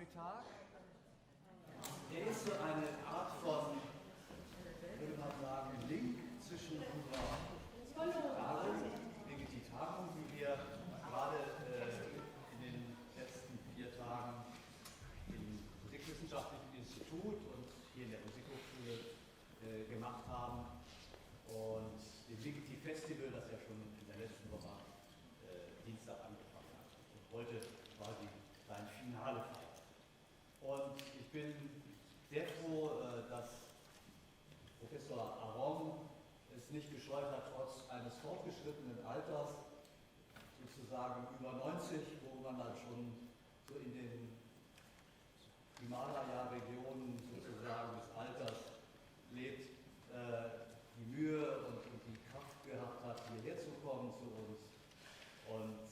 Nachmittag. Er ist so eine Art von, würde man sagen, Link zwischen unserer Tagung, LIGETI-Tagung, die wir gerade in den letzten 4 Tagen im Musikwissenschaftlichen Institut und hier in der Musikhochschule gemacht haben, und dem LIGETI-Festival, das ja schon in der letzten Woche Dienstag angefangen hat und heute quasi sein Finale feiert. Und ich bin sehr froh, dass Professor Arom es nicht gescheut hat, trotz eines fortgeschrittenen Alters, sozusagen über 90, wo man dann schon so in den Himalaya-Regionen sozusagen des Alters lebt, die Mühe und die Kraft gehabt hat, hierher zu kommen zu uns. Und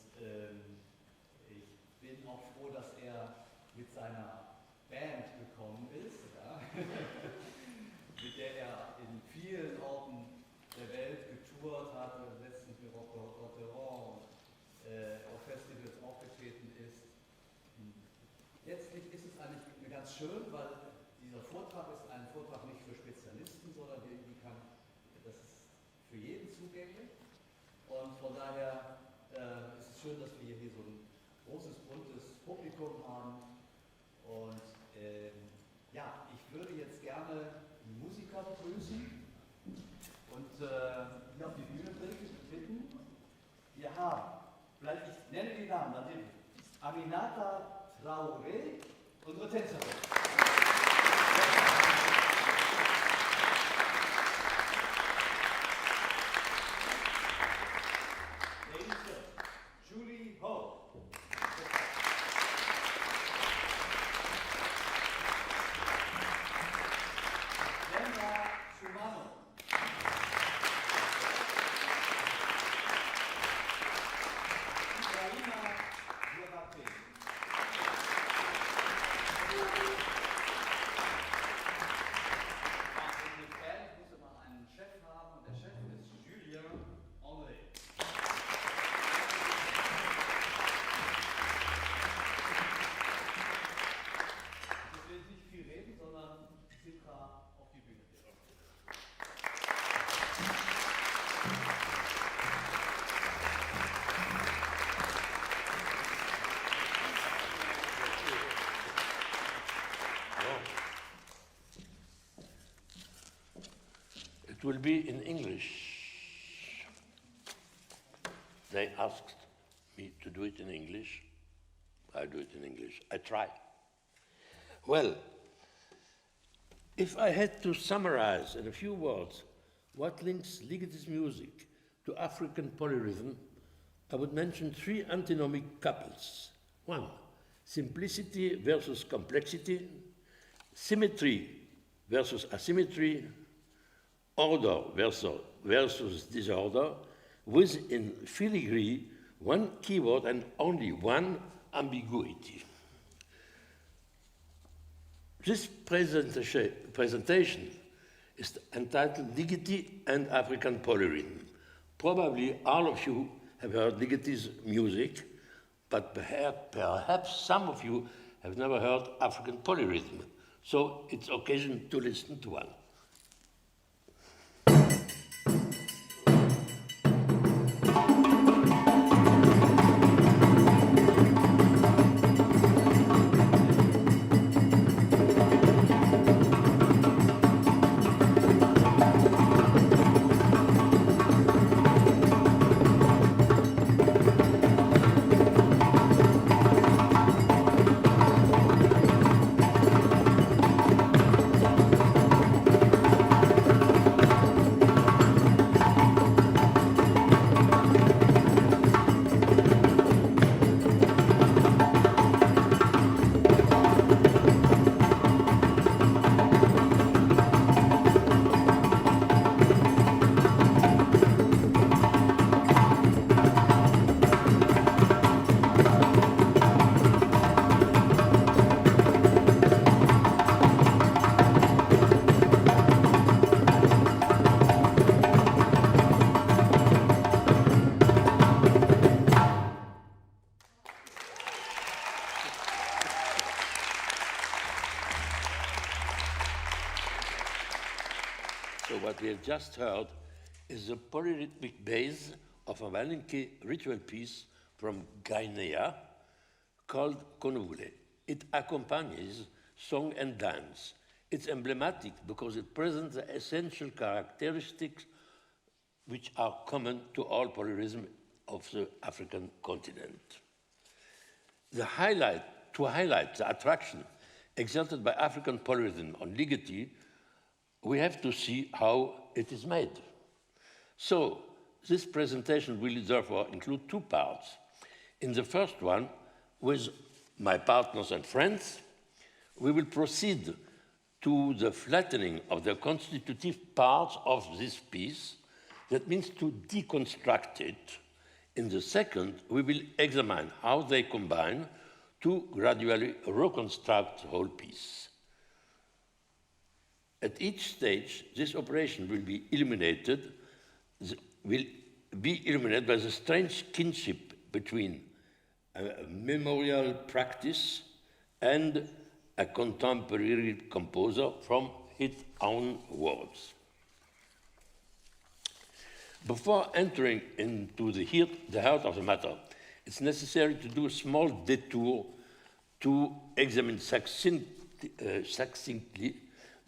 ich bin auch froh, dass er mit seiner Band gekommen ist, ja, mit der er in vielen Orten der Welt getourt hat, letztens mit Rotterdam auf Festivals aufgetreten ist. Letztlich ist es eigentlich ganz schön, weil dieser Vortrag ist ein Vortrag nicht für Spezialisten, sondern das ist für jeden zugänglich. Und von daher ist es schön, dass wir hier so ein großes, buntes Publikum haben. Und ja, ich würde jetzt gerne die Musiker begrüßen und hier auf die Bühne bitten. Wir haben, vielleicht ich nenne die Namen, dann sind Aminata Traoré, unsere Tänzerin. Julie Ho. It will be in English. They asked me to do it in English. I do it in English. I try. Well, if I had to summarize in a few words what links Ligeti's music to African polyrhythm, I would mention 3 antinomic couples. 1, simplicity versus complexity, symmetry versus asymmetry, order versus disorder, with in filigree 1 keyword and only 1 ambiguity. This presentation is entitled Ligeti and African Polyrhythm. Probably all of you have heard Ligeti's music, but perhaps some of you have never heard African polyrhythm. So it's occasion to listen to one. So what we have just heard is the polyrhythmic bass of a Malinke ritual piece from Guinea called Konuvule. It accompanies song and dance. It's emblematic because it presents the essential characteristics which are common to all polyrhythm of the African continent. To highlight the attraction exerted by African polyrhythm on Ligeti, we have to see how it is made. So, this presentation will therefore include two parts. In the first one, with my partners and friends, we will proceed to the flattening of the constitutive parts of this piece. That means to deconstruct it. In the second, we will examine how they combine to gradually reconstruct the whole piece. At each stage, this operation will be illuminated by the strange kinship between a memorial practice and a contemporary composer from his own words. Before entering into the heart of the matter, it's necessary to do a small detour to examine succinctly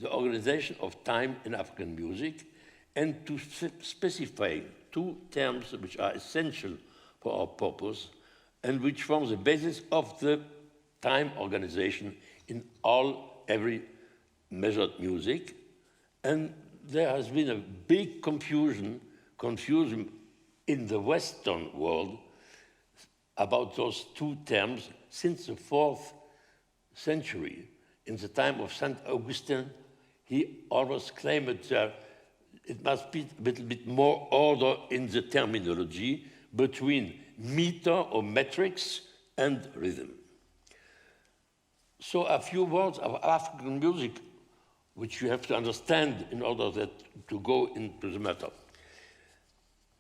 the organization of time in African music and to specify two terms which are essential for our purpose and which form the basis of the time organization in every measured music. And there has been a big confusion in the Western world about those two terms since the 4th century. In the time of St. Augustine, he always claimed that it must be a little bit more order in the terminology between meter or metrics and rhythm. So a few words of African music, which you have to understand in order to go into the matter.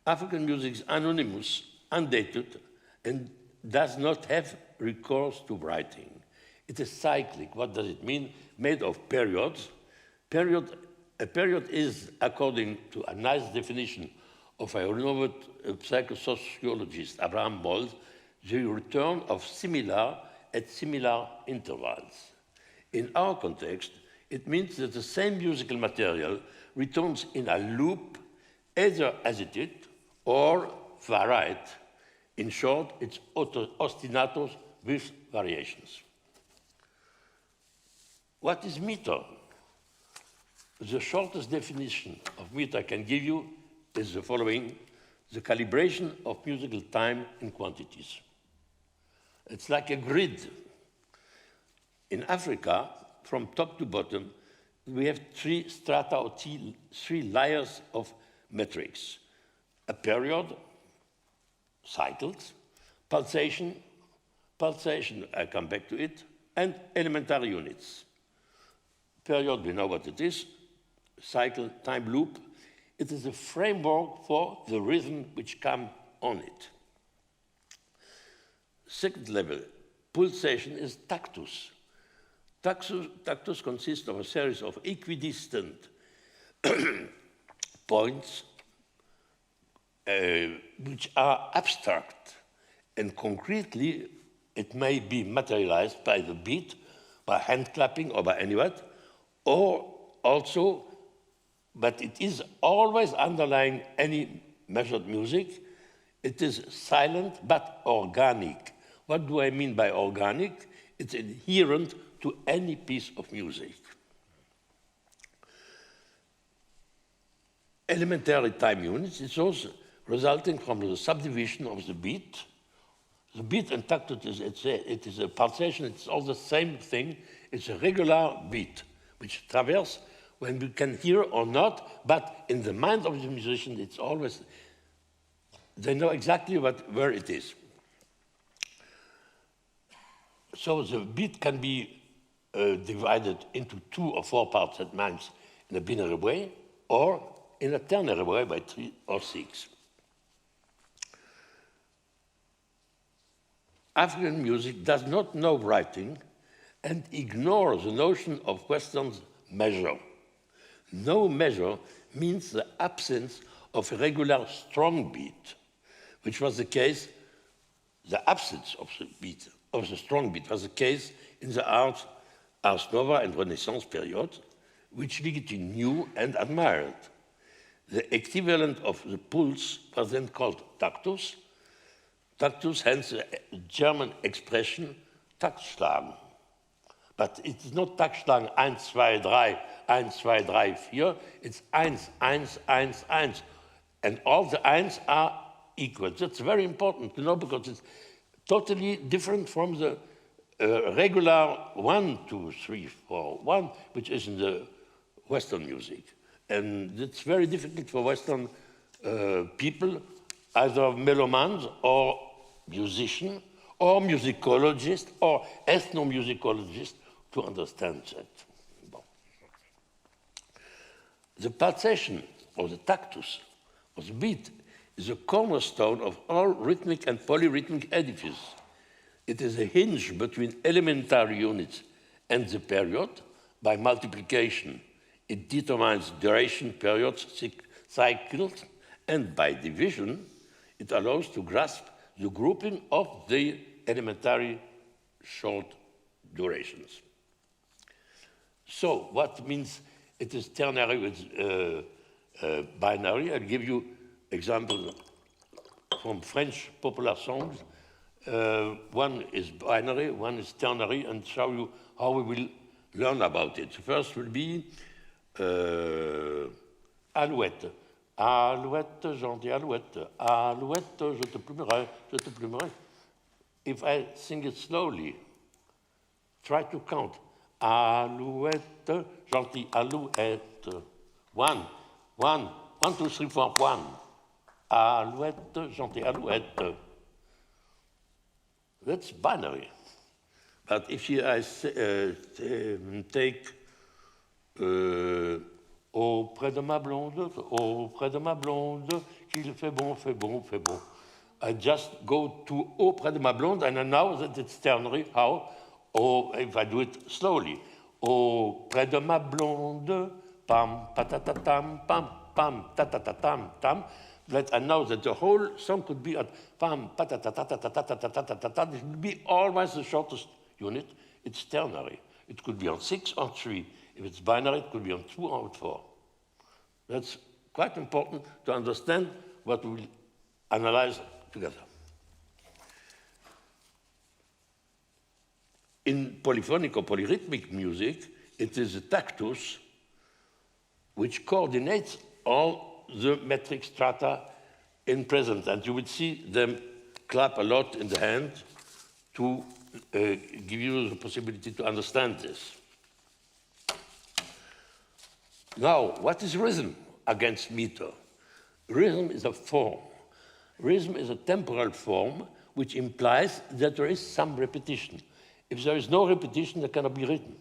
African music is anonymous, undated, and does not have recourse to writing. It is cyclic. What does it mean? Made of periods. A period is, according to a nice definition of a renowned psychosociologist, Abraham Mold, the return of similar at similar intervals. In our context, it means that the same musical material returns in a loop, either as it is or varied. In short, it's ostinatos with variations. What is meter? The shortest definition of meter I can give you is the following: the calibration of musical time in quantities. It's like a grid. In Africa, from top to bottom, we have three strata or three layers of metrics. A period, cycles, pulsation, I come back to it, and elementary units. Period, we know what it is. Cycle, time loop. It is a framework for the rhythm which come on it. Second level, pulsation is tactus. Tactus consists of a series of equidistant points which are abstract, and concretely it may be materialized by the beat, by hand clapping or by any what, or also, but it is always underlying any measured music. It is silent but organic. What do I mean by organic? It's adherent to any piece of music. Elementary time units is also resulting from the subdivision of the beat. The beat and tactus, it is a pulsation, it's all the same thing. It's a regular beat, which traverses when we can hear or not, but in the mind of the musician, it's always, they know exactly where it is. So the beat can be divided into 2 or 4 parts at once in a binary way, or in a ternary way by 3 or 6. African music does not know writing and ignores the notion of Western measure. No measure means the absence of a regular strong beat, which was the case, the absence of the beat, of the strong beat was the case in the Ars Nova and Renaissance period, which Ligeti knew and admired. The equivalent of the pulse was then called Taktus. Taktus, hence the German expression Taktschlagen. But it's not Taktschlagen 1, 2, 3, 1, 2, 3, 4. It's 1, 1, 1, 1. And all the 1s are equal. That's very important to know because it's totally different from the regular 1, 2, 3, 4, 1, which is in the Western music. And it's very difficult for Western people, either melomans or musicians, or musicologists, or ethnomusicologists, to understand that. Bon. The pulsation, or the tactus, or the beat, is a cornerstone of all rhythmic and polyrhythmic edifices. It is a hinge between elementary units and the period by multiplication. It determines duration, periods, cycles, and by division, it allows to grasp the grouping of the elementary short durations. So, what means it is ternary with binary? I'll give you examples from French popular songs. One is binary, one is ternary, and show you how we will learn about it. First will be Alouette. Alouette, gentille alouette. Alouette, je te plumerai, je te plumerai. If I sing it slowly, try to count. Alouette, gentille alouette. 1, 1, 1, 2, 3, 4, 1. Alouette, gentille alouette. That's binary. But if I take auprès de ma blonde, qu'il fait bon, fait bon, fait bon. I just go to auprès de ma blonde, and I know that it's ternary. How? Or if I do it slowly. Auprès de ma blonde, pam, patatatam, pam, pam, tatatatam, tam. That I know that the whole song could be at pam, patatatatatatatatatatatatat. It would be always the shortest unit. It's ternary. It could be on 6 or 3. If it's binary, it could be on 2 or 4. That's quite important to understand what we will analyze together. In polyphonic or polyrhythmic music, it is the tactus which coordinates all the metric strata in present. And you will see them clap a lot in the hand to give you the possibility to understand this. Now, what is rhythm against meter? Rhythm is a form. Rhythm is a temporal form which implies that there is some repetition. If there is no repetition, there cannot be rhythm.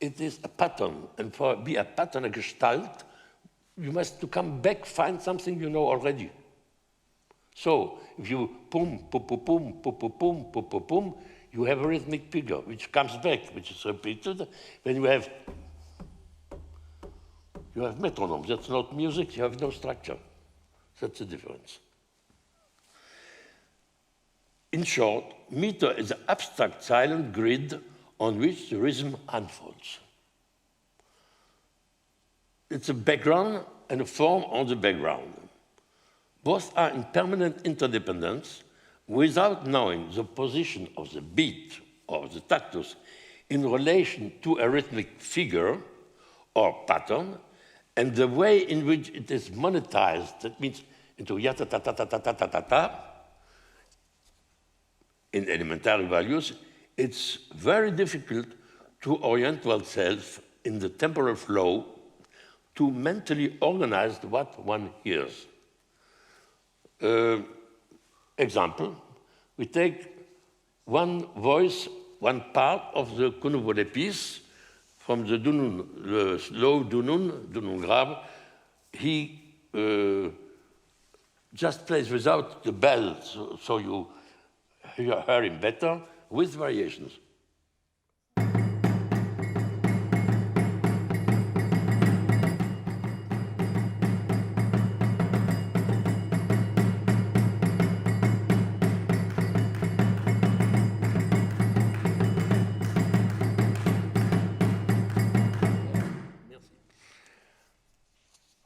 It is a pattern, and for be a pattern, a gestalt, you must to come back, find something you know already. So, if you pum, pum, pum, pum, pum, pum, pum, pum, pum, pum, you have a rhythmic figure which comes back, which is repeated. When you have metronome. That's not music, you have no structure. That's the difference. In short, meter is an abstract silent grid on which the rhythm unfolds. It's a background and a form on the background. Both are in permanent interdependence without knowing the position of the beat or the tactus in relation to a rhythmic figure or pattern, and the way in which it is monetized, that means into yata-ta-ta-ta-ta-ta-ta-ta, in elementary values, it's very difficult to orient oneself in the temporal flow to mentally organize what one hears. Example, we take one voice, one part of the Kunuvole piece, from the Dunun, the slow Dunun grave. He just plays without the bell, so you hear him better, with variations.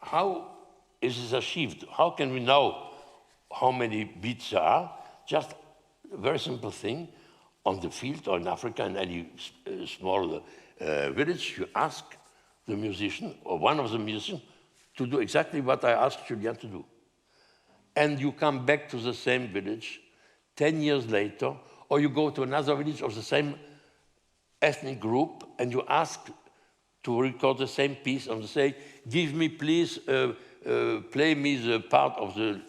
how is this achieved? How can we know how many beats there are? Just a very simple thing. On the field or in Africa, in any small village, you ask the musician or one of the musicians to do exactly what I asked Julien to do. And you come back to the same village 10 years later, or you go to another village of the same ethnic group and you ask to record the same piece and say, give me please, play me the part of the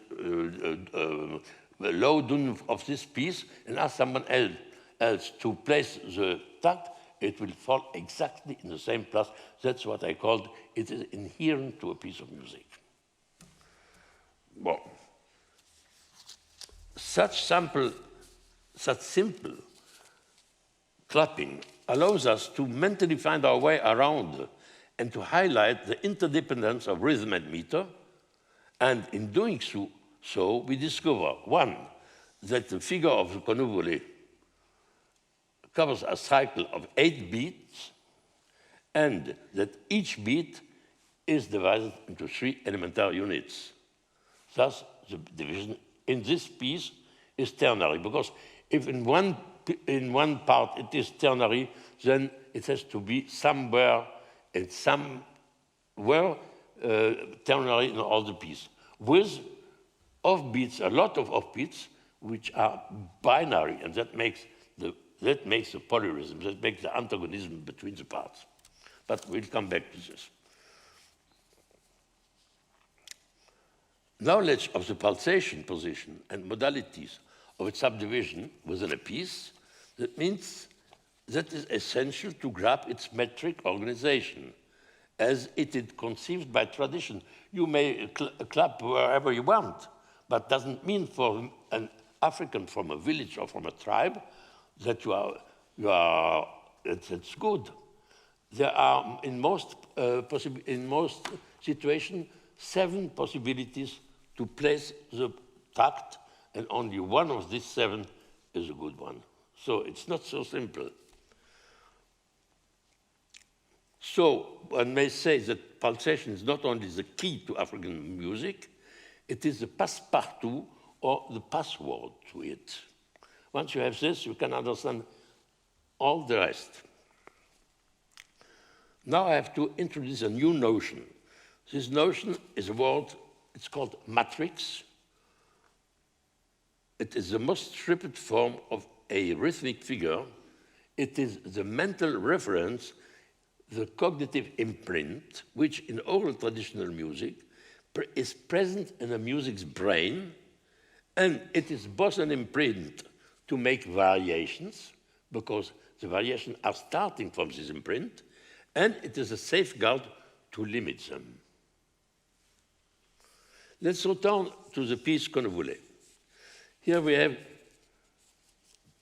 low dun of this piece, and ask someone else to place the tact, it will fall exactly in the same place. That's what I called, it is inherent to a piece of music. Well, such simple clapping allows us to mentally find our way around and to highlight the interdependence of rhythm and meter. And in doing so, we discover, one, that the figure of the convolvulé covers a cycle of 8 beats, and that each beat is divided into 3 elementary units. Thus, the division in this piece is ternary, because if in one part it is ternary, then it has to be somewhere ternary in all the piece. With offbeats, a lot of offbeats, which are binary, and that makes the polyrhythm, that makes the antagonism between the parts. But we'll come back to this. Knowledge of the pulsation position and modalities of its subdivision within a piece, that means that is essential to grasp its metric organization, as it is conceived by tradition. You may clap wherever you want, but doesn't mean for an African from a village or from a tribe that it's good. There are, in most situations, 7 possibilities to place the tact, and only one of these 7 is a good one. So it's not so simple. So one may say that pulsation is not only the key to African music, it is the passe-partout or the password to it. Once you have this, you can understand all the rest. Now I have to introduce a new notion. This notion is a word, it's called matrix. It is the most stripped form of a rhythmic figure. It is the mental reference, the cognitive imprint, which in oral traditional music is present in a music's brain, and it is both an imprint to make variations, because the variations are starting from this imprint, and it is a safeguard to limit them. Let's return to the piece convolvulé. Here we have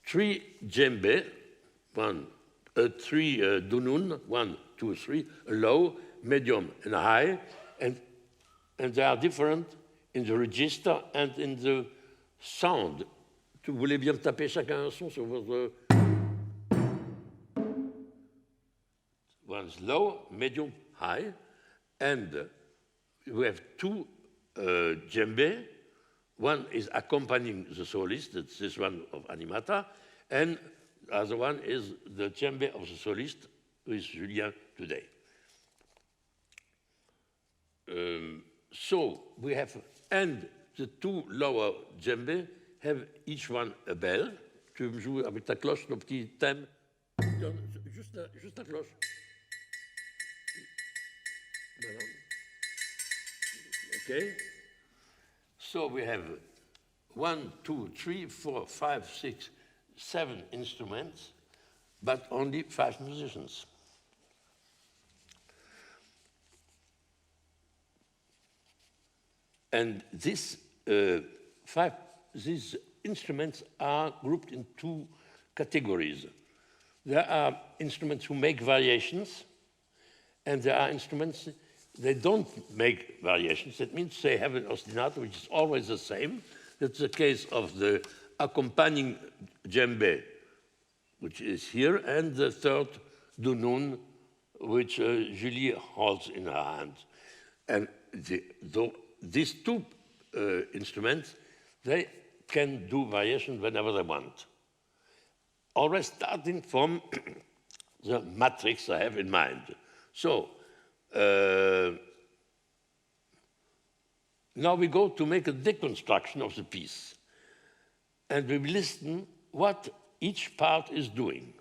3 djembe, 3 dunun, 1, 2, 3, a low, medium, and a high, and they are different in the register and in the sound. Tu voulais bien taper chacun un son sur votre... One is low, medium, high, and we have 2 djembe. One is accompanying the solist, that's this one of Animata, and the other one is the djembe of the solist, who is Julien today. So we have, and the 2 lower djembe have each one a bell. Tu me joues avec ta cloche, le petit thème. Juste la cloche. Okay. So we have 1, 2, 3, 4, 5, 6, 7 instruments, but only 5 musicians. And these instruments are grouped in 2 categories. There are instruments who make variations, and there are instruments they don't make variations. That means they have an ostinato which is always the same. That's the case of the accompanying djembe, which is here, and the 3rd dunun, which Julie holds in her hand. And these two instruments, they can do variation whenever they want. Always starting from the matrix I have in mind. So, now we go to make a deconstruction of the piece. And we listen what each part is doing.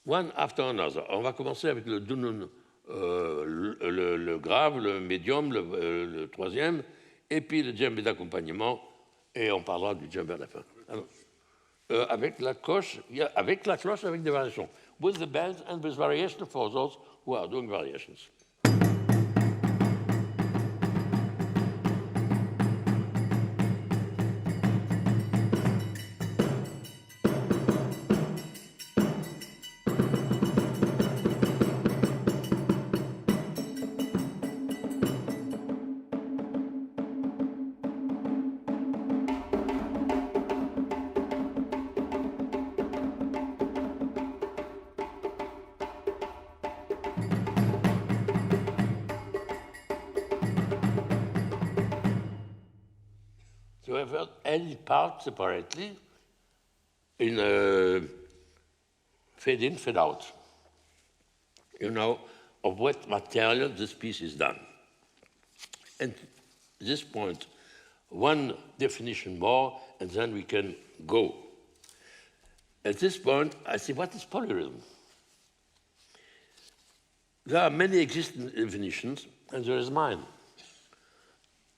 One after another. On va commencer avec le dunun, le grave, le médium, le troisième, et puis le djembé d'accompagnement, et on parlera du djembé à la fin. Alors, avec la cloche, avec des variations. With the bells and with variation for those who are doing variations. So I've heard any part separately in fade in, fade out. You know, of what material this piece is done. And at this point, one definition more, and then we can go. At this point, I say, what is polyrhythm? There are many existing definitions, and there is mine.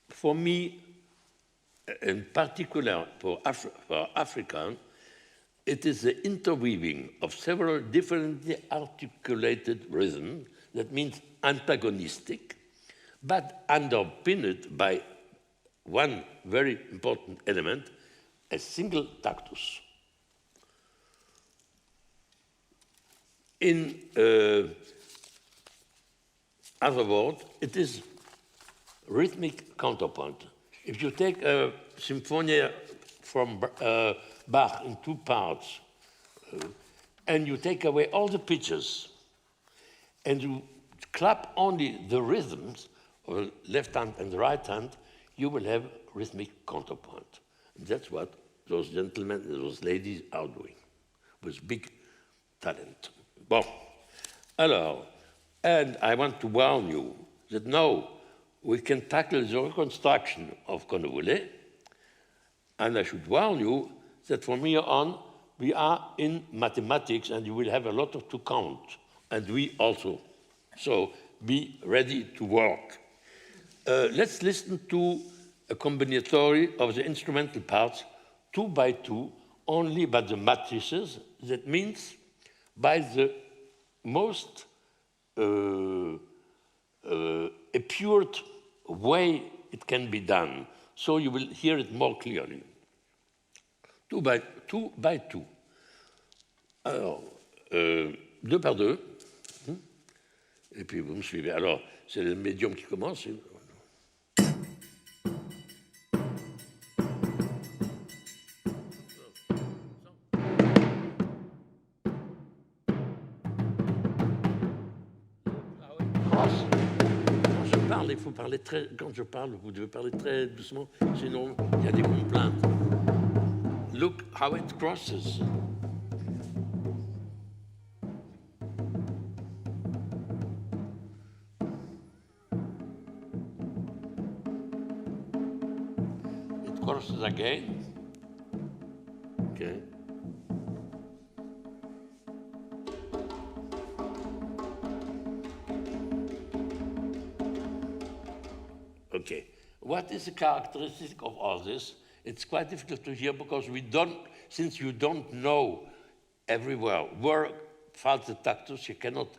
For me, in particular for Africa, it is the interweaving of several differently articulated rhythms, that means antagonistic, but underpinned by one very important element, a single tactus. In other words, it is rhythmic counterpoint. If you take a symphony from Bach in two parts, and you take away all the pitches, and you clap only the rhythms, of the left hand and the right hand, you will have rhythmic counterpoint. And that's what those gentlemen and those ladies are doing, with big talent. Bon, alors, and I want to warn you that now we can tackle the reconstruction of Connevoulet, and I should warn you that from here on, we are in mathematics and you will have a lot to count, and we also. So be ready to work. Let's listen to a combinatory of the instrumental parts, 2 by 2, only by the matrices. That means by the most appeared way it can be done. So you will hear it more clearly. 2 by 2. Alors, 2 par 2. Et puis vous me suivez. Alors, c'est le médium qui commence. Il faut parler très, quand je parle, vous devez parler très doucement, sinon il y a des complaintes. Look how it crosses. It crosses again. Okay. Okay, what is the characteristic of all this? It's quite difficult to hear because since you don't know everywhere where falls the tactus, you cannot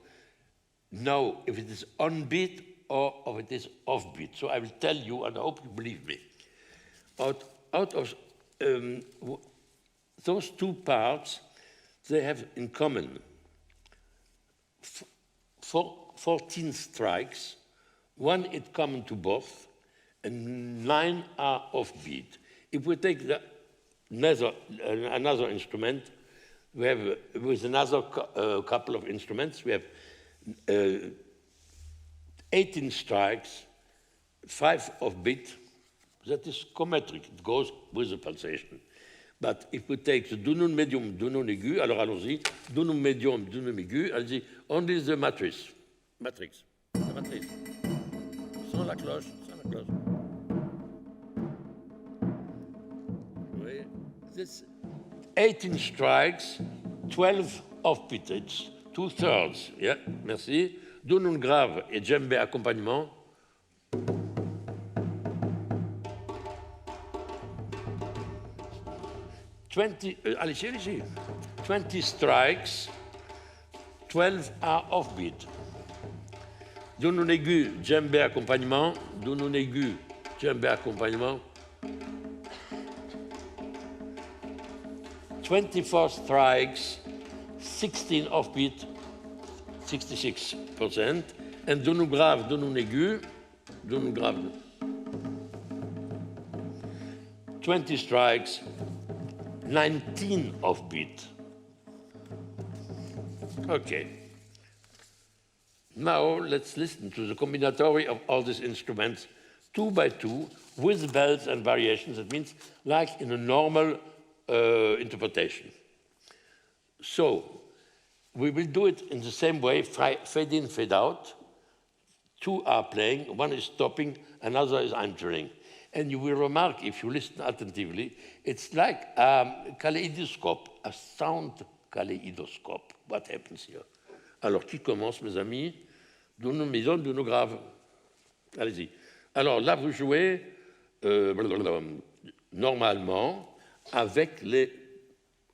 know if it is on beat or if it is off beat. So I will tell you, and I hope you believe me. Out of those two parts, they have in common 14 strikes. One is common to both, and 9 are offbeat. If we take another instrument, we have with another couple of instruments, we have 18 strikes, 5 of beat, that is chromatic, it goes with the pulsation. But if we take the do non medium, do non aigu, alors allons-y, do non medium, do non aigu, allons-y, only the matrix, la matrice, sans la cloche, Oui. This 18 strikes, 12 off beat, it's 2/3, yeah, merci. Do non grave et djembé accompagnement. Allez-y. 20 strikes, 12 are offbeat. Do non aigu, djembé accompagnement. Do non aigu, djembé accompagnement. 24 strikes, 16 offbeat, 66%. And do non grave, do non aigu, do non grave. 20 strikes, 19 offbeat. Okay. Now let's listen to the combinatory of all these instruments, 2 by 2, with bells and variations. That means like in a normal interpretation. So we will do it in the same way, fade in, fade out. 2 are playing, 1 is stopping, another is entering. And you will remark, if you listen attentively, it's like a kaleidoscope, a sound kaleidoscope. What happens here? Alors, qui commence, mes amis? Do non maison, do non grave. Allez-y. Alors, là, vous jouez normalement avec les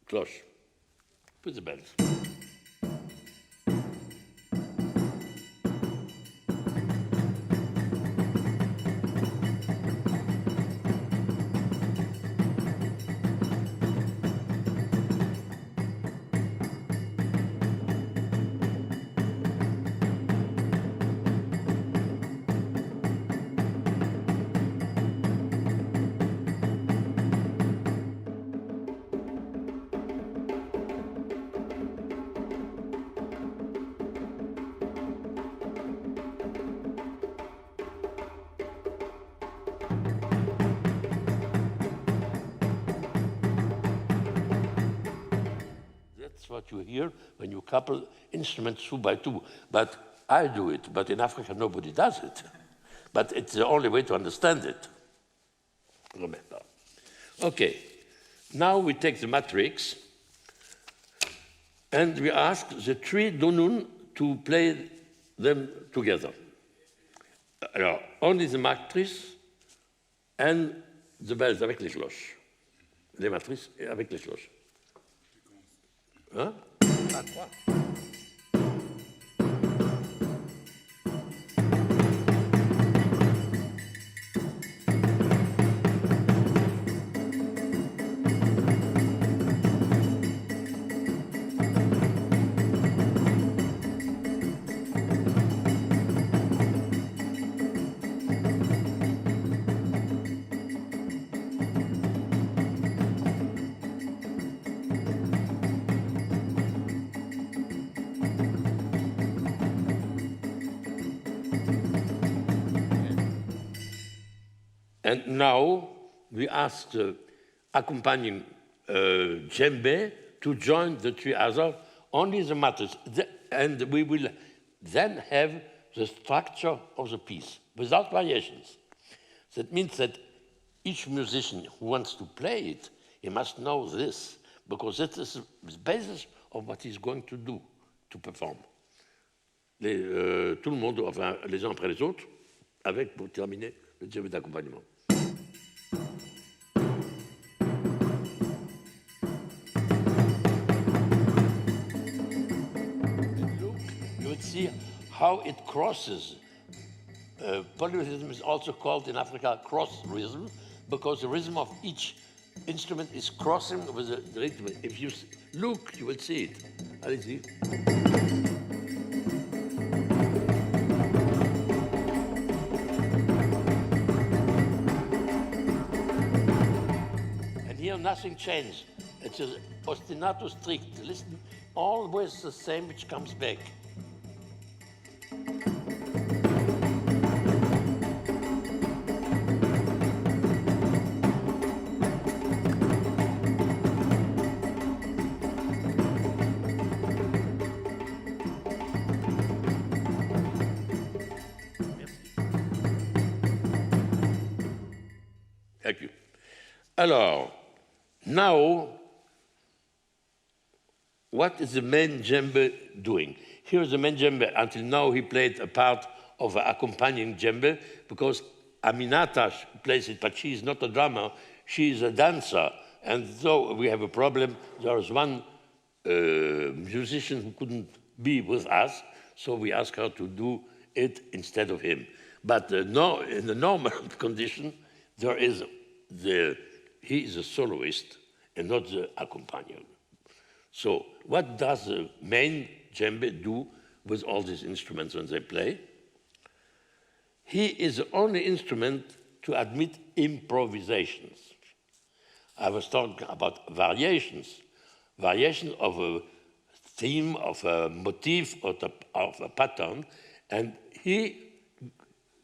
cloches. With the bells. What you hear when you couple instruments 2 by 2. But I do it, but in Africa nobody does it. But it's the only way to understand it. Remember. Okay, now we take the matrix and we ask the 3 do non to play them together. Alors, only the matrice and the bells avec les cloches. Les matrices avec les cloches. Hein? À 3. And now we ask the accompanying djembe to join the 3 others, only the matters. And we will then have the structure of the piece without variations. That means that each musician who wants to play it, he must know this, because that is the basis of what he's going to do, to perform. Tout le monde, enfin les uns après les autres, avec, pour terminer, le djembe d'accompagnement. See how it crosses. Polyrhythm is also called in Africa cross rhythm because the rhythm of each instrument is crossing with the rhythm. If you look, you will see it. Allez-y. And here nothing changed. It's an ostinato strict. Listen, always the same which comes back. Thank you. Alors, now, what is the main djembe doing? Here is the main djembe. Until now, he played a part of an accompanying djembe because Aminata plays it, but she is not a drummer. She is a dancer. And so we have a problem. There is one musician who couldn't be with us, so we asked her to do it instead of him. But no, in the normal condition, there is he is a soloist and not the accompanier. So what does the main djembe do with all these instruments when they play? He is the only instrument to admit improvisations. I was talking about variations of a theme, of a motif, of a pattern, and he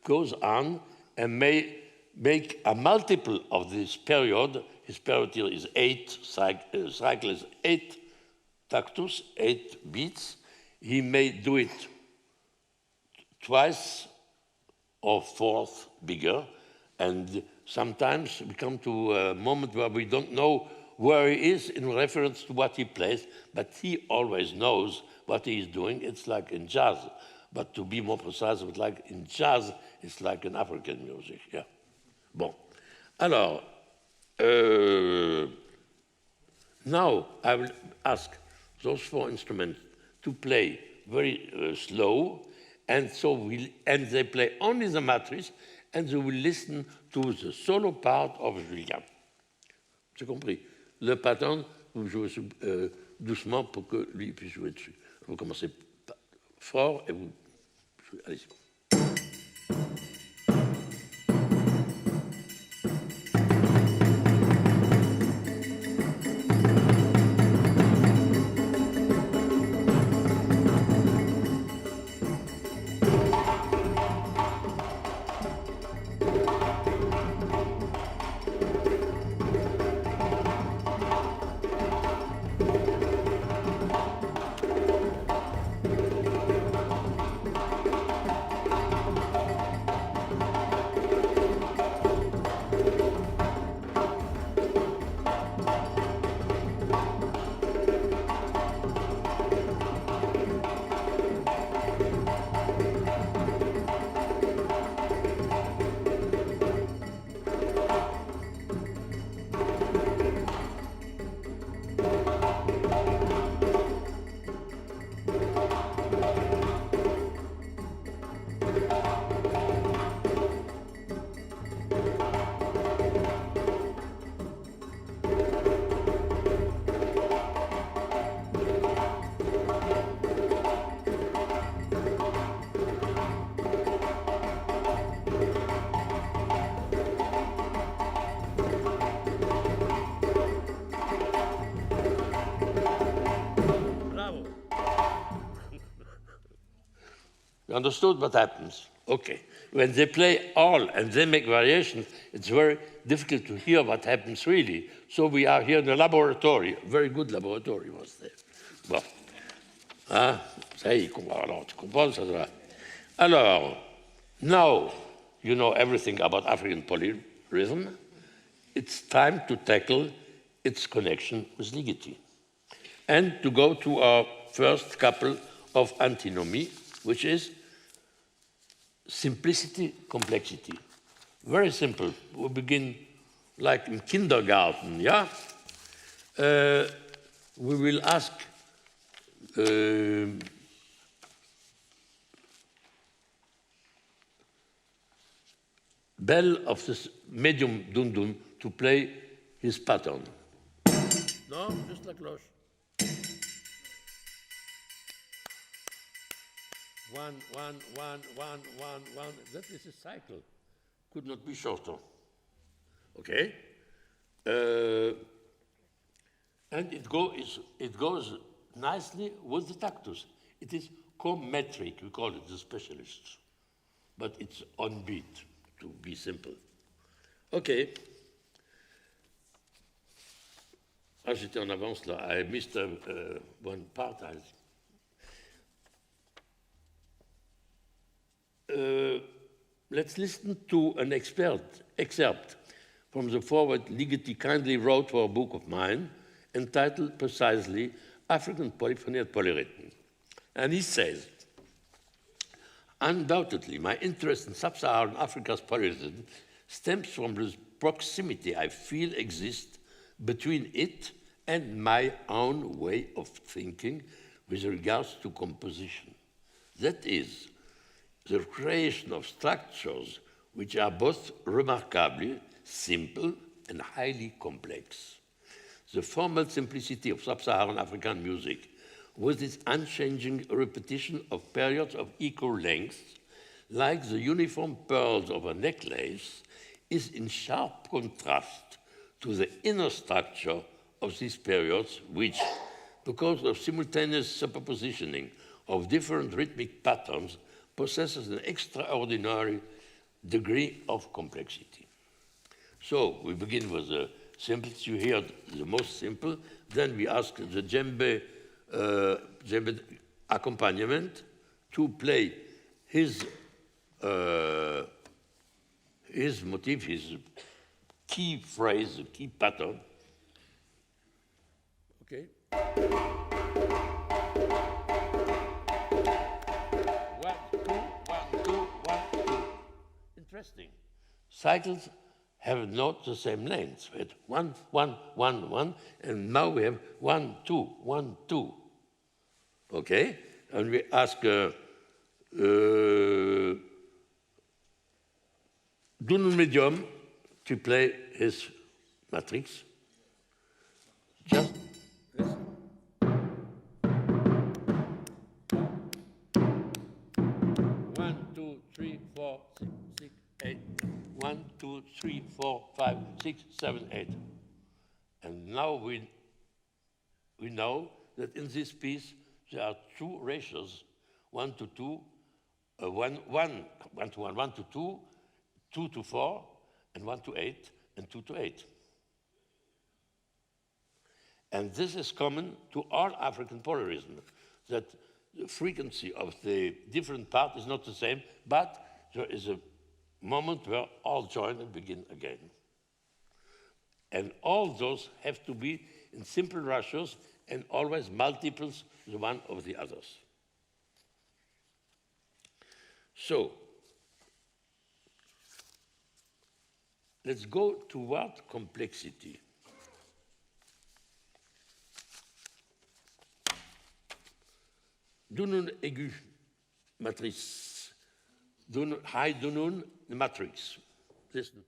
goes on and may make a multiple of this period. His period here is 8, cycle is 8 tactus, 8 beats. He may do it twice or fourth bigger, and sometimes we come to a moment where we don't know where he is in reference to what he plays, but he always knows what he is doing. It's like in jazz, but to be more precise, it's like in jazz, it's like in African music, yeah. Bon. Alors, now I will ask those 4 instruments to play very slow, and they play only the matrice, and they will listen to the solo part of Julien. C'est compris? Le pattern, vous jouez doucement pour que lui puisse jouer dessus. Vous commencez fort et vous jouez. Allez-y. You understood what happens? Okay. When they play all and they make variations, it's very difficult to hear what happens really. So we are here in a laboratory, a very good laboratory was there. Bon. Ah, ça y est, alors, tu comprends, ça doit. Alors, now you know everything about African polyrhythm. It's time to tackle its connection with Ligeti. And to go to our first couple of antinomy, which is simplicity, complexity. Very simple. We begin like in kindergarten, yeah? We will ask bell of this medium dun-dun to play his pattern. No, just la cloche. 1, 1, 1, 1, 1, 1. That is a cycle. Could not be shorter. Okay? And it goes nicely with the tactus. It is commetric, we call it, the specialists. But it's on beat, to be simple. Okay. Ah, j'étais en avance là. I missed one part. Let's listen to an excerpt from the forward Ligeti kindly wrote for a book of mine entitled precisely African Polyphony and Polyrhythmik. And he says, undoubtedly, my interest in sub-Saharan Africa's polyrhythm stems from the proximity I feel exists between it and my own way of thinking with regards to composition. That is, the creation of structures which are both remarkably simple and highly complex. The formal simplicity of sub-Saharan African music, with its unchanging repetition of periods of equal length, like the uniform pearls of a necklace, is in sharp contrast to the inner structure of these periods, which, because of simultaneous superpositioning of different rhythmic patterns, possesses an extraordinary degree of complexity. So we begin with the simplest. You hear the most simple. Then we ask the djembe accompaniment to play his motif, his key phrase, the key pattern. Okay. 1, 2, 1, 2, 1, 2. Interesting. Cycles have not the same length. We had 1, 1, 1, 1, and now we have 1, 2, 1, 2. Okay? And we ask Dunun Medium to play his matrix. Just listen. 1, 2, 3, 4, 6, 8. 1, 2, 3, 4, 5, 6, 7, 8. And now we know that in this piece there are two ratios, 1 to 2, 1 to 1, 1 to 2, 2 to 4, and 1 to 8, and 2 to 8. And this is common to all African polyrhythm, that the frequency of the different parts is not the same, but there is a moment where all join and begin again. And all those have to be in simple ratios and always multiples the one of the others. So, let's go toward complexity. Dunun aigu, matrice. High dunun, matrix. Listen.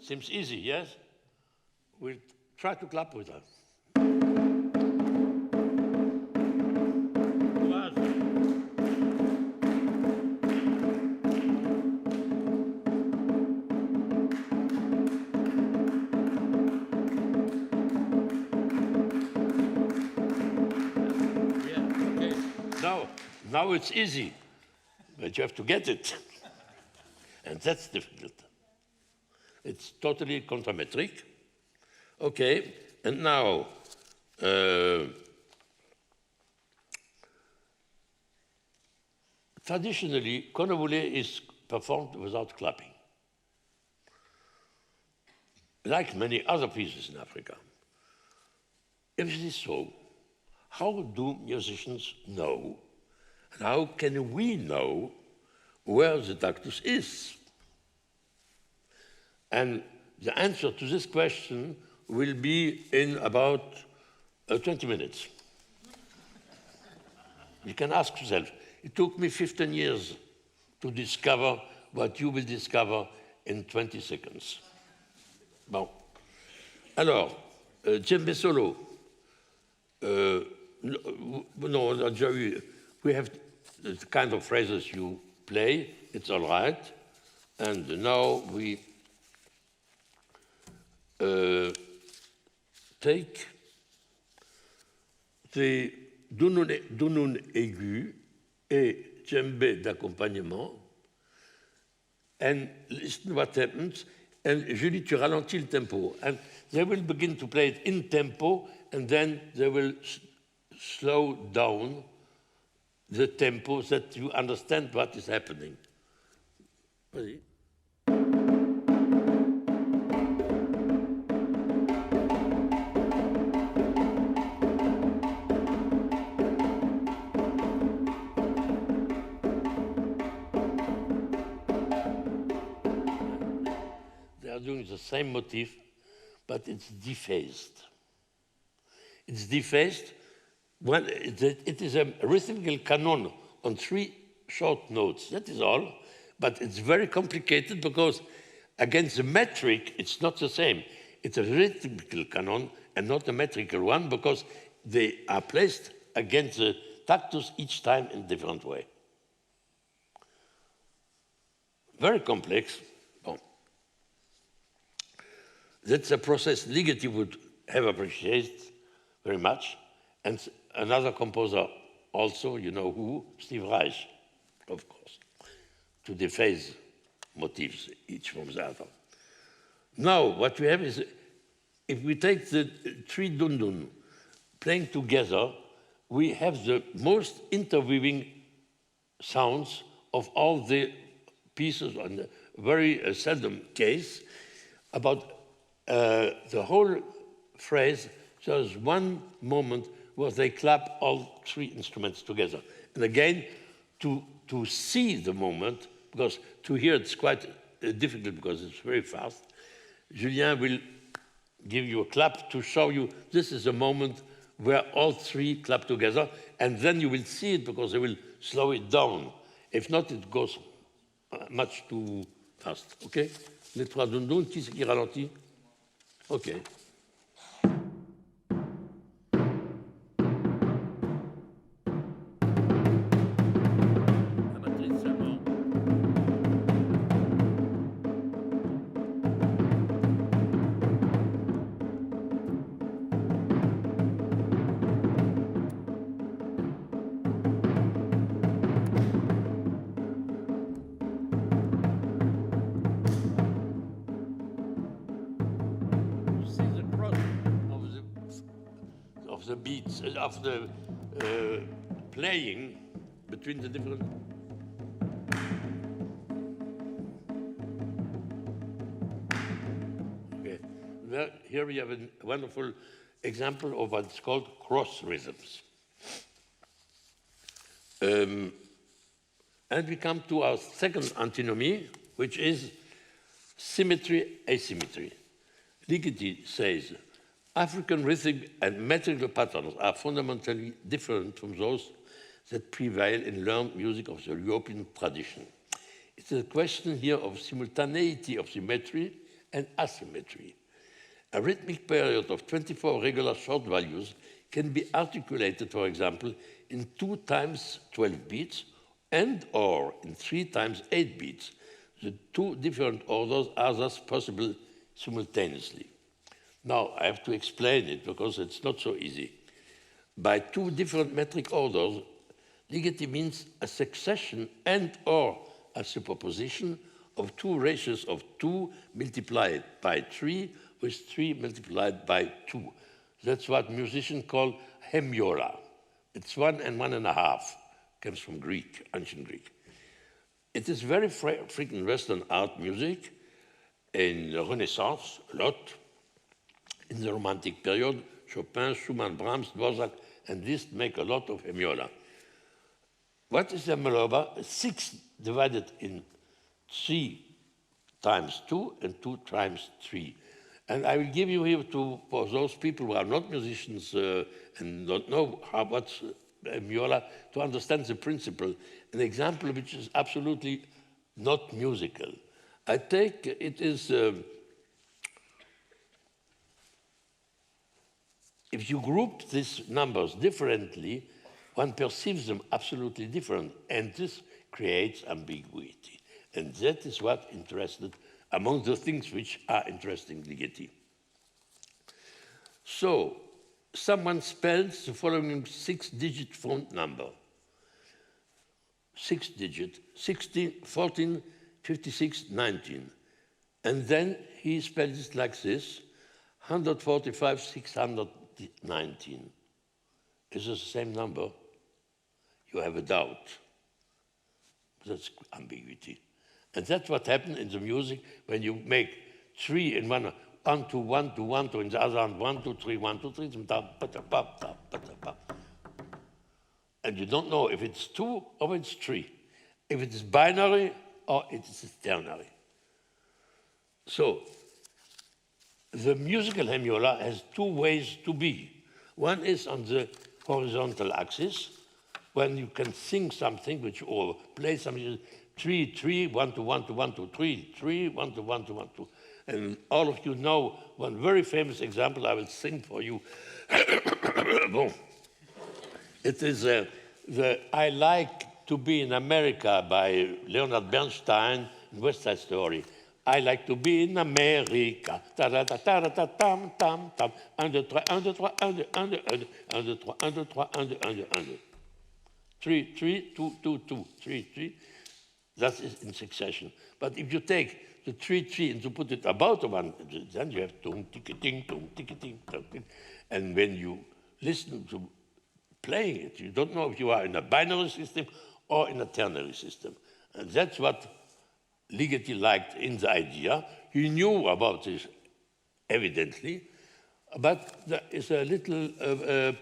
Seems easy, yes? We'll try to clap with us. Now it's easy, but you have to get it. And that's difficult. It's totally contrametric. Okay, and now, traditionally, Konavule is performed without clapping, like many other pieces in Africa. If it is so, how do musicians know, and how can we know where the tactus is? And the answer to this question will be in about 20 minutes. You can ask yourself. It took me 15 years to discover what you will discover in 20 seconds. Bon. Alors, djembe solo. No, Jerry, we have the kind of phrases you play. It's all right. And now we take the dunun aigu et djembe d'accompagnement, and listen what happens. And Julie, tu ralentis le tempo. And they will begin to play it in tempo, and then they will slow down the tempo that you understand what is happening. Ready? They are doing the same motif, but it's dephased. It's dephased. It is a rhythmical canon on 3 short notes, that is all. But it's very complicated because against the metric, it's not the same. It's a rhythmical canon and not a metrical one because they are placed against the tactus each time in a different way. Very complex. Bon. That's a process Ligeti would have appreciated very much. And another composer also, you know who? Steve Reich, of course, to dephase motifs, each from the other. Now, what we have is, if we take the 3 dun-dun playing together, we have the most interweaving sounds of all the pieces, on a very seldom case. About the whole phrase, there's one moment where they clap all 3 instruments together. And again, to see the moment, because to hear it's quite difficult because it's very fast, Julien will give you a clap to show you this is a moment where all 3 clap together, and then you will see it because they will slow it down. If not, it goes much too fast. OK? Les 3 dun-dun, qui c'est qui ralentit? OK. The beats of the playing between the different. Okay, here we have a wonderful example of what's called cross rhythms. And we come to our second antinomy, which is symmetry, asymmetry. Ligeti says, African rhythmic and metrical patterns are fundamentally different from those that prevail in learned music of the European tradition. It's a question here of simultaneity of symmetry and asymmetry. A rhythmic period of 24 regular short values can be articulated, for example, in 2 times 12 beats and or in 3 times 8 beats. The 2 different orders are thus possible simultaneously. Now, I have to explain it because it's not so easy. By 2 different metric orders, Ligeti means a succession and or a superposition of 2 ratios of 2 multiplied by 3 with 3 multiplied by 2. That's what musicians call hemiola. It's 1 and 1.5. Comes from Greek, ancient Greek. It is very frequent in Western art music, in the Renaissance, a lot. In the Romantic period, Chopin, Schumann, Brahms, Dvorak, and Liszt make a lot of hemiola. What is hemiola? 6 divided in 3 times 2 and 2 times 3. And I will give you here for those people who are not musicians and don't know what's hemiola, to understand the principle, an example which is absolutely not musical. I take, it is, if you group these numbers differently, one perceives them absolutely different, and this creates ambiguity. And that is what interested, among the things which are interesting Ligeti. So, someone spells the following 6-digit phone number. 6-digit, 16, 14, 56, 19. And then he spells it like this, 145, 619. Is this the same number? you have a doubt. That's ambiguity. And that's what happened in the music when you make 3 in one, 1, 2, 1, 2, 1, 2, in the other hand, 1, 2, 3, 1, 2, 3, and you don't know if it's 2 or it's 3, if it's binary or it's ternary. So the musical hemiola has 2 ways to be. One is on the horizontal axis, when you can sing something which or play something 3, 3, 1, 2, 1, 2, 1, 2, 3, 3, 1, 2, 1, 2, 1, 2. And all of you know one very famous example I will sing for you. Bon. It is the I Like to Be in America by Leonard Bernstein in West Side Story. I like to be in America. Ta ta ta ta ta tam tam tam. 1, 2, 3, 1, 2, 3, 1, 2, 1, 2, 1, 2, 3, 1, 2, 3, 1, 2, 1, 2, 1, 2. 3, 3, 2, 2, 2, 3, 3. That is in succession. But if you take the 3, 3 and you put it about the one, then you have tung, ticka-ting, tung, ticka-ting, tung, ting. And when you listen to playing it, you don't know if you are in a binary system or in a ternary system. And that's what Ligeti liked in the idea. He knew about this, evidently, but there is a little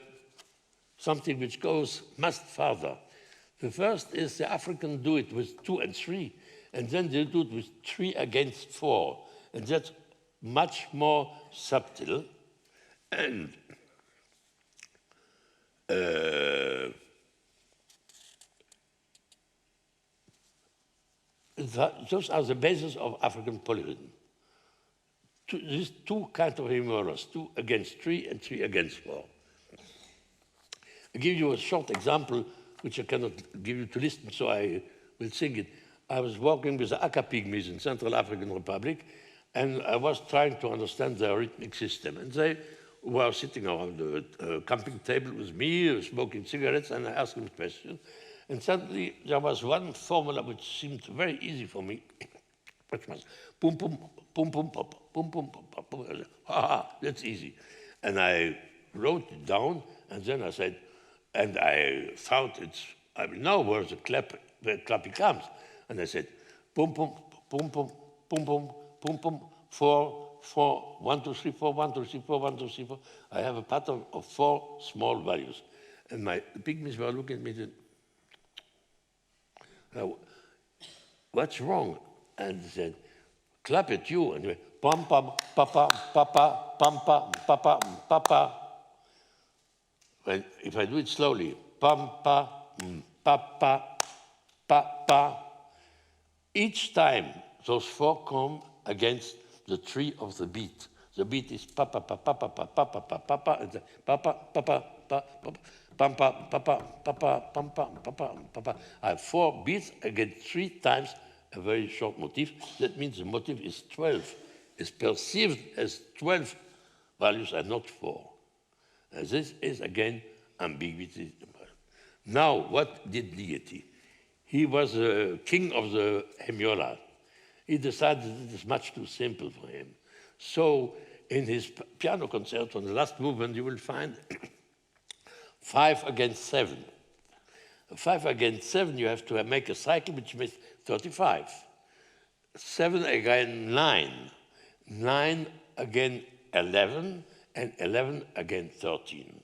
something which goes much further. The first is the African do it with 2 and 3, and then they do it with 3 against 4, and that's much more subtle. And those are the basis of African polyrhythm. These 2 kinds of hemiolas, 2 against 3 and 3 against 4. I'll give you a short example, which I cannot give you to listen, so I will sing it. I was working with the Aka Pygmies in Central African Republic, and I was trying to understand their rhythmic system. And they were sitting around the camping table with me, smoking cigarettes, and I asked them questions. And suddenly there was one formula which seemed very easy for me, which was boom, boom, boom, boom, pop, boom, boom, pop, boom. I said, ha, that's easy. And I wrote it down, and then I said, and I found I know where the clappy comes. And I said, boom, boom, boom, boom, boom, boom, boom, boom, 4, 4, 1, 2, 3, 4, 1, 2, 3, 4, 1, 2, 3, 4. I have a pattern of 4 small values. And my pygmies were looking at me and said, what's wrong? And they said, clap at you. And we went, pam, pam, papa, papa, pam, pam, papa, papa. And if I do it slowly, pam, pa, pa, pa, pa, pa. Each time, those 4 come against the 3 of the beat. The beat is pa, pa, pa, pa, pa, pa, pa, pa, pa, pa, pa, and the pa, pa, pa, pa, pa, pa, pam, pa, pa, pa, pa, pa, pam, pa, pa, pa, pa, pa. I have 4 beats against 3 times a very short motif. That means the motif is 12. It's perceived as 12 values and not 4. And this is, again, ambiguity. Now, what did Ligeti? He was the king of the hemiola. He decided it is much too simple for him. So, in his piano concerto, in the last movement, you will find 5 against 7. 5 against 7, you have to make a cycle which makes 35. 7 again 9. 9 again 11. And 11 again 13.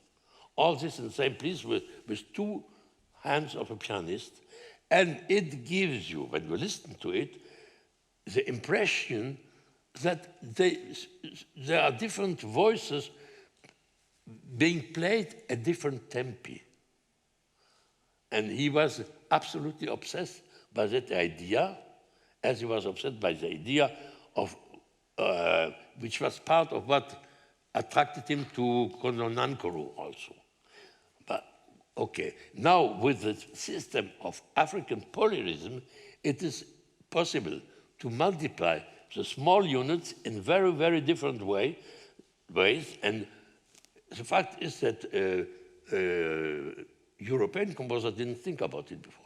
All this in the same place with 2 hands of a pianist. And it gives you, when you listen to it, the impression that there are different voices being played at different tempi. And he was absolutely obsessed by that idea, as he was obsessed by the idea of, which was part of what attracted him to Kononankoro also. But, okay, now with the system of African polyrhythm, it is possible to multiply the small units in very, very different ways, and the fact is that European composers didn't think about it before.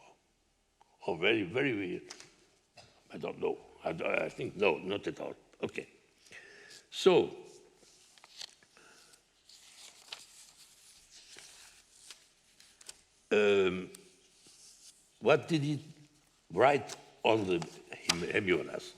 Or very, very, I don't know. I think, no, not at all. Okay. So, what did he write on the hemiolas?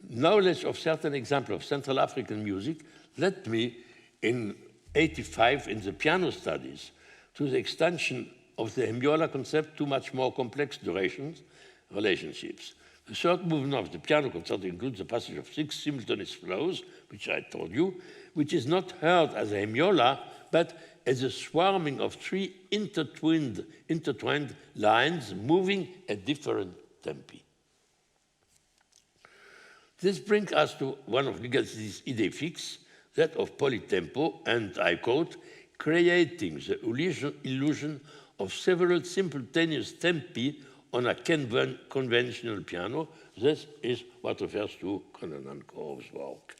Knowledge of certain examples of Central African music led me in 85 in the piano studies to the extension of the hemiola concept to much more complex durations, relationships. The third movement of the piano concert includes a passage of 6 simultaneous flows, which I told you, which is not heard as a hemiola, but as a swarming of 3 intertwined lines moving at different tempi. This brings us to one of Ligeti's idées fixes, that of polytempo, and I quote, creating the illusion of several simultaneous tempi on a conventional piano. This is what refers to Conan Core's work.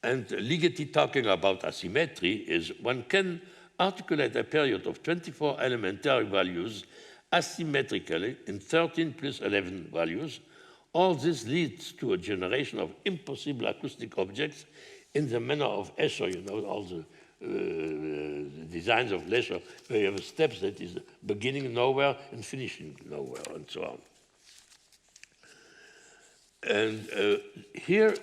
And Ligeti talking about asymmetry is one can articulate a period of 24 elementary values asymmetrically in 13 plus 11 values. All this leads to a generation of impossible acoustic objects in the manner of Escher, you know, all the designs of Escher, where you have steps that is beginning nowhere and finishing nowhere, and so on. And here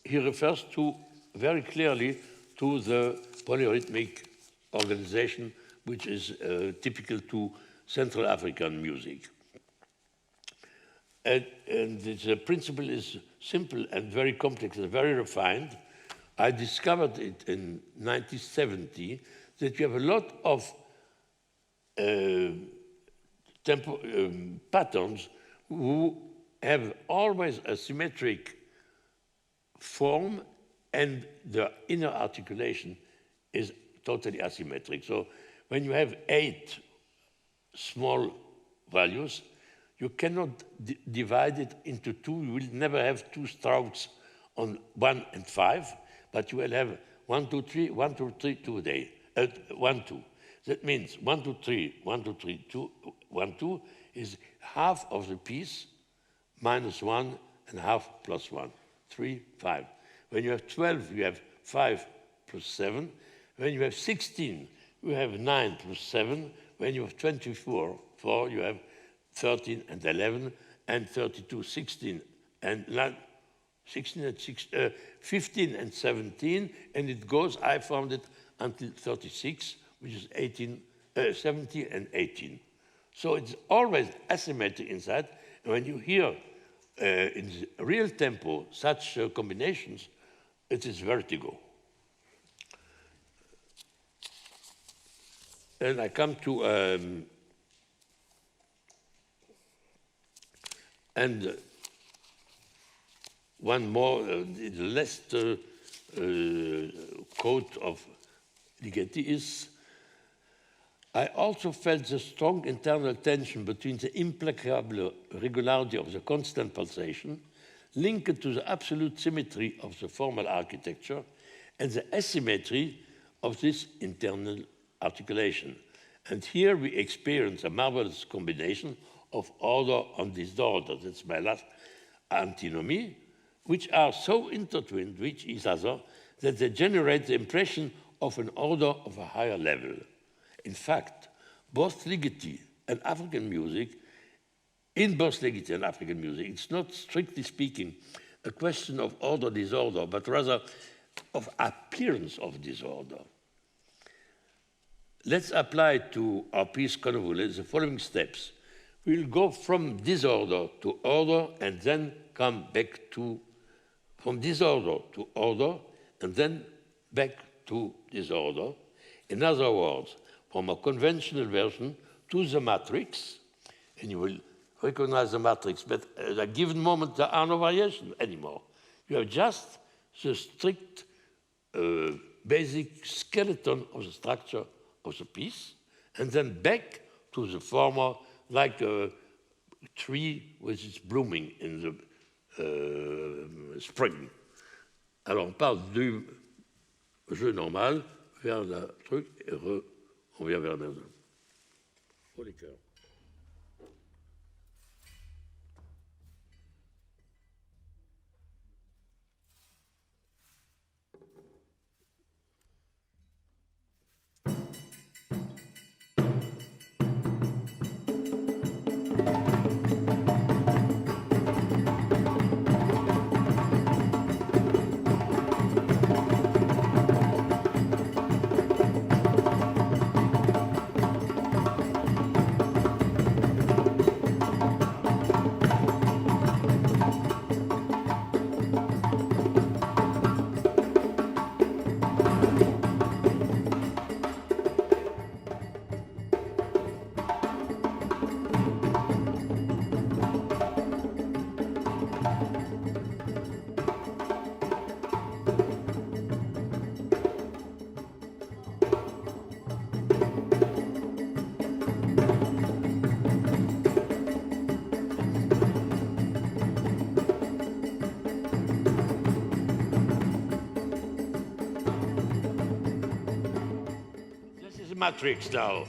he refers to very clearly to the polyrhythmic organization, which is typical to Central African music. And the principle is simple and very complex and very refined. I discovered it in 1970 that you have a lot of patterns who have always a symmetric form and the inner articulation is totally asymmetric. So when you have 8 small values, you cannot divide it into 2. You will never have 2 strokes on 1 and 5, but you will have 1, 2, 3, 1, 2, 3, 2 a day, 1, 2. That means 1, 2, 3, 1, 2, 3, 2, 1, 2 is half of the piece minus 1 and half plus 1, 3, 5. When you have 12, you have 5 plus 7. When you have 16, you have 9 plus 7. When you have 24, you have 13 and 11, and 32, 16, and 16 and 15 and 17, and it goes, I found it, until 36, which is 17 and 18. So it's always asymmetric inside, and when you hear in the real tempo such combinations, it is vertigo. And I come to and one more, the last quote of Ligeti is, I also felt the strong internal tension between the implacable regularity of the constant pulsation linked to the absolute symmetry of the formal architecture and the asymmetry of this internal articulation. And here we experience a marvelous combination of order and disorder, that's my last antinomy, which are so intertwined with each other that they generate the impression of an order of a higher level. In fact, both Ligeti and African music, in both Ligeti and African music, it's not strictly speaking a question of order-disorder, but rather of appearance of disorder. Let's apply to our piece Convolé the following steps. We'll go from disorder to order and then come back to, from disorder to order and then back to disorder. In other words, from a conventional version to the matrix, and you will recognize the matrix, but at a given moment there are no variations anymore. You have just the strict basic skeleton of the structure of the piece, and then back to the former, like a tree which is blooming in the spring. Alors on parle du jeu normal vers le truc et on vient vers le pour les chœurs. matrix now.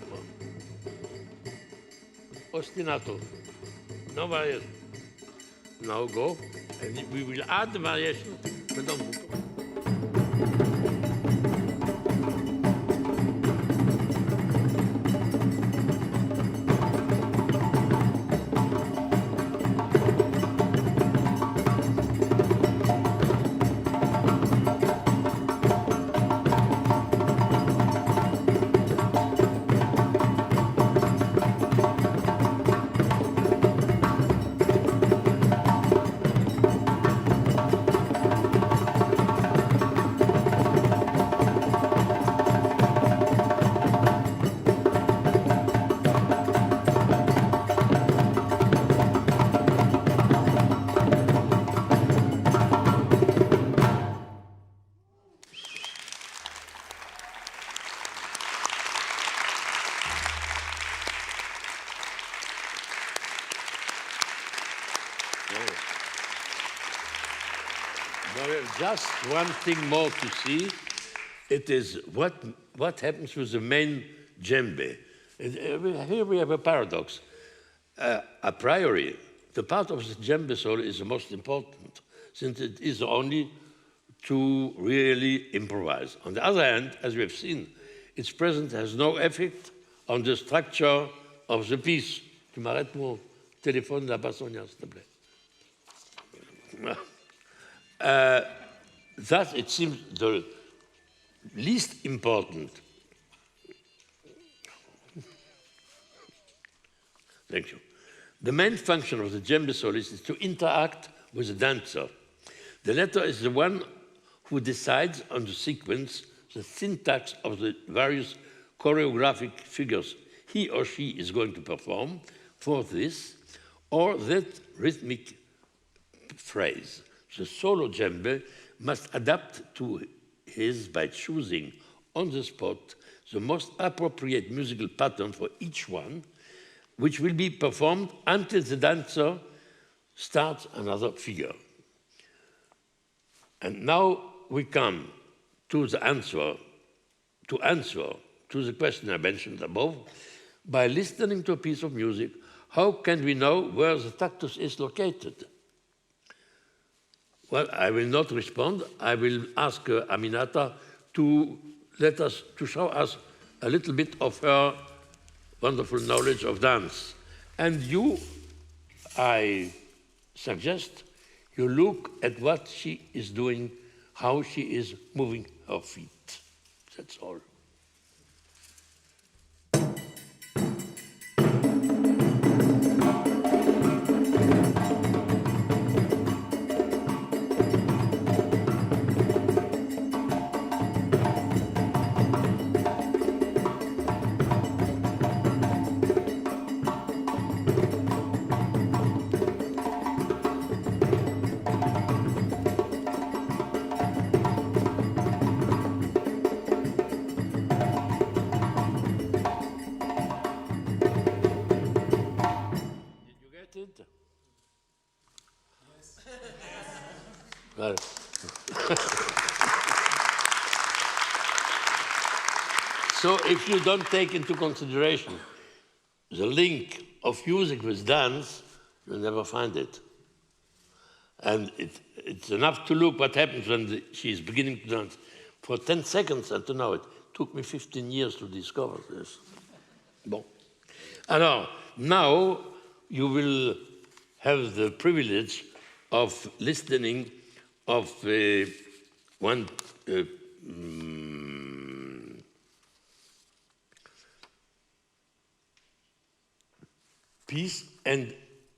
Ostinato. No variation. Now go, and we will add the variation. Just one thing more to see. It is what happens with the main djembe. Here we have a paradox. A priori, the part of the djembe solo is the most important, since it is only to really improvise. On the other hand, as we have seen, its presence has no effect on the structure of the piece. Tu m'arrêtes mon téléphone là-bas, Sonia, s'il te plaît. Thus, it seems the least important. Thank you. The main function of the djembe soloist is to interact with the dancer. The latter is the one who decides on the sequence, the syntax of the various choreographic figures he or she is going to perform for this or that rhythmic phrase. The solo djembe must adapt to his by choosing on the spot the most appropriate musical pattern for each one, which will be performed until the dancer starts another figure. And now we come to the answer to the question I mentioned above. By listening to a piece of music, how can we know where the tactus is located? Well, I will not respond. I will ask Aminata to show us a little bit of her wonderful knowledge of dance. And you, I suggest, you look at what she is doing, how she is moving her feet. That's all. Well, so if you don't take into consideration the link of music with dance, you'll never find it. And it's enough to look what happens when she's beginning to dance for 10 seconds and to know it. Took me 15 years to discover this. Bon. Alors, now you will have the privilege of listening of one piece and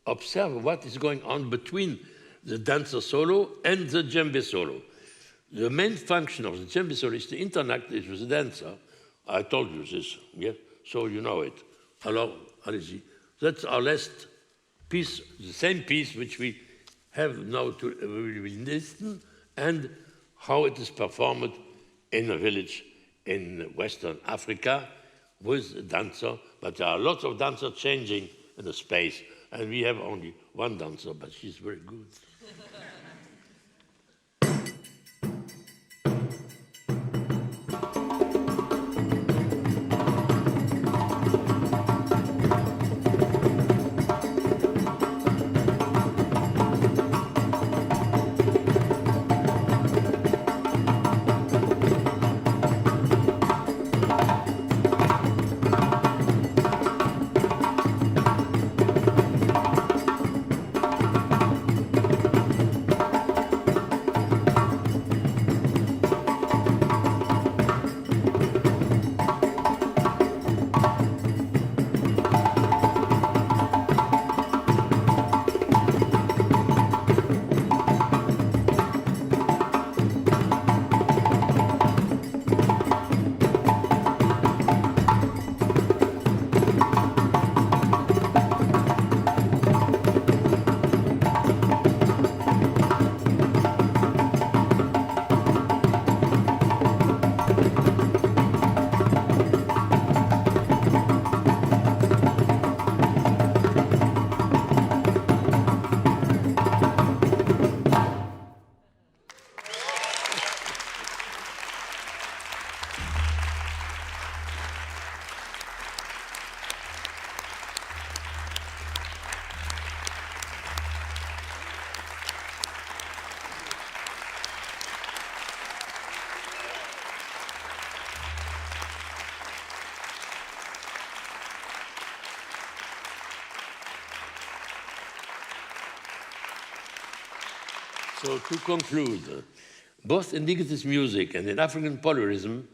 observe what is going on between the dancer solo and the djembe solo. The main function of the djembe solo is to interact with the dancer. I told you this, yeah? So you know it. Alors, allez-y. That's our last piece, the same piece which we have now to we will listen, and how it is performed in a village in Western Africa with a dancer. But there are lots of dancers changing in the space, and we have only one dancer, but she's very good. So to conclude, both in Ligeti's music and in African polyrhythm,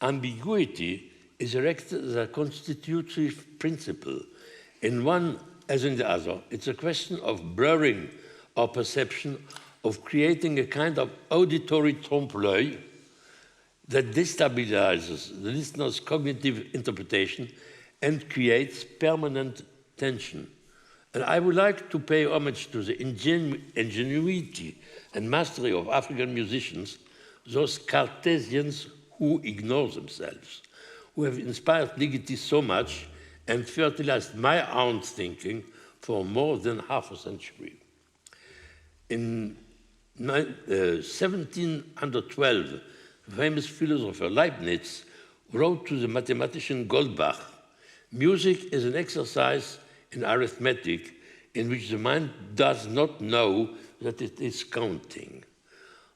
ambiguity is erected as a constitutive principle. In one as in the other, it's a question of blurring our perception, of creating a kind of auditory trompe-l'œil that destabilizes the listener's cognitive interpretation and creates permanent tension. And I would like to pay homage to the ingenuity and mastery of African musicians, those Cartesians who ignore themselves, who have inspired Ligeti so much and fertilized my own thinking for more than half a century. In 1712, the famous philosopher Leibniz wrote to the mathematician Goldbach, "Music is an exercise in arithmetic in which the mind does not know that it is counting."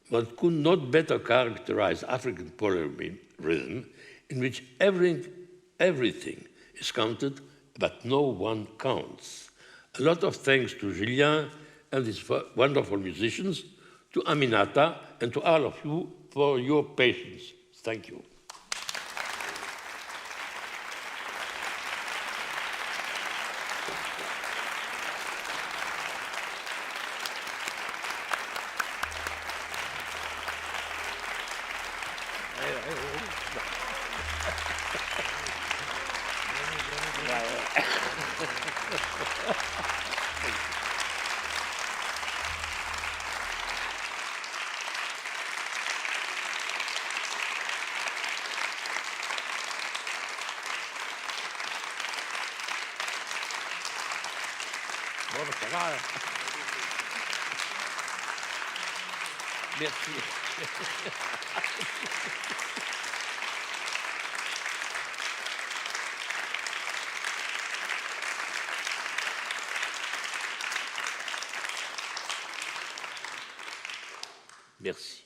One could not better characterize African polyrhythm, in which everything is counted, but no one counts. A lot of thanks to Julien and his wonderful musicians, to Aminata, and to all of you for your patience. Thank you. Merci. Merci.